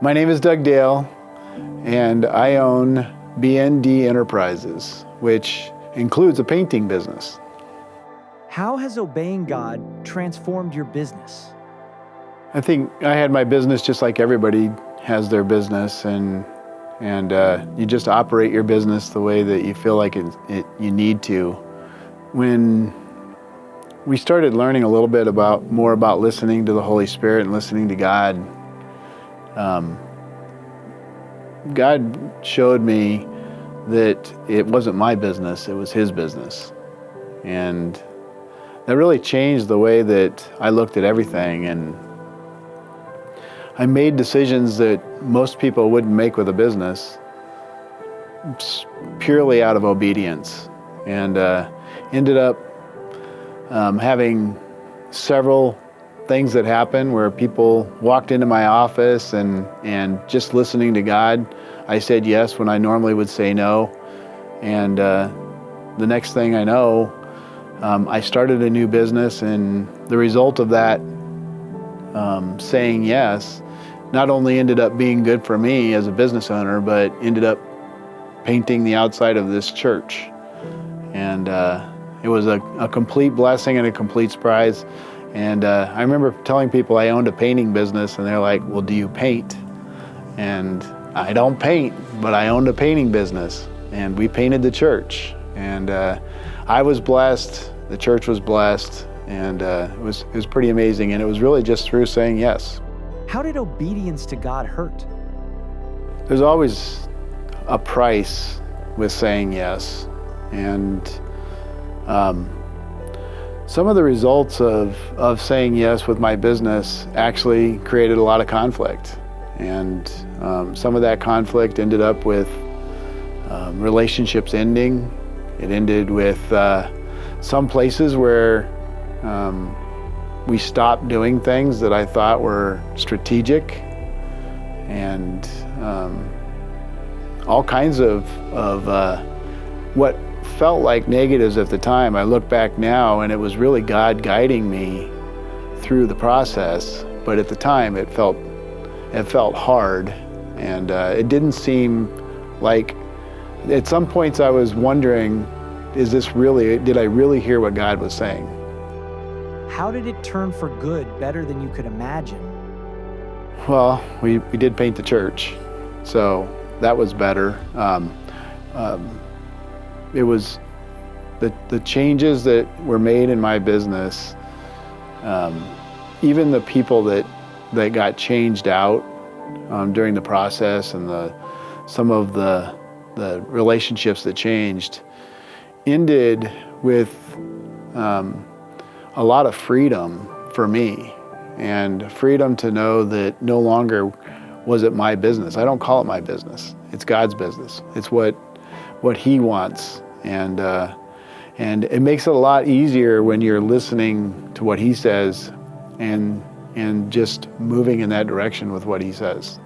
My name is Doug Dale, and I own BND Enterprises, which includes a painting business. How has obeying God transformed your business? I think I had my business just like everybody has their business, and you just operate your business the way that you feel like you need to. When we started learning a little bit more about listening to the Holy Spirit and listening to God, God showed me that it wasn't my business, it was His business. And that really changed the way that I looked at everything. And I made decisions that most people wouldn't make with a business purely out of obedience. And ended up having several things that happened where people walked into my office and just listening to God, I said yes when I normally would say no. And the next thing I know, I started a new business, and the result of that saying yes not only ended up being good for me as a business owner, but ended up painting the outside of this church. And it was a complete blessing and a complete surprise. And I remember telling people I owned a painting business, and they're like, well, do you paint? And I don't paint, but I owned a painting business, and we painted the church. And I was blessed, the church was blessed, and it was pretty amazing. And it was really just through saying yes. How did obedience to God hurt? There's always a price with saying yes. And some of the results of saying yes with my business actually created a lot of conflict. And some of that conflict ended up with relationships ending. It ended with some places where we stopped doing things that I thought were strategic, and all kinds of what felt like negatives at the time. I look back now, and it was really God guiding me through the process. But at the time, it felt hard, and it didn't seem like. At some points, I was wondering, did I really hear what God was saying? How did it turn for good better than you could imagine? Well, we did paint the church, so that was better. It was the changes that were made in my business, even the people that got changed out during the process, and some of the relationships that changed, ended with a lot of freedom for me, and freedom to know that no longer was it my business. I don't call it my business. It's God's business. It's what He wants, and it makes it a lot easier when you're listening to what He says and just moving in that direction with what He says.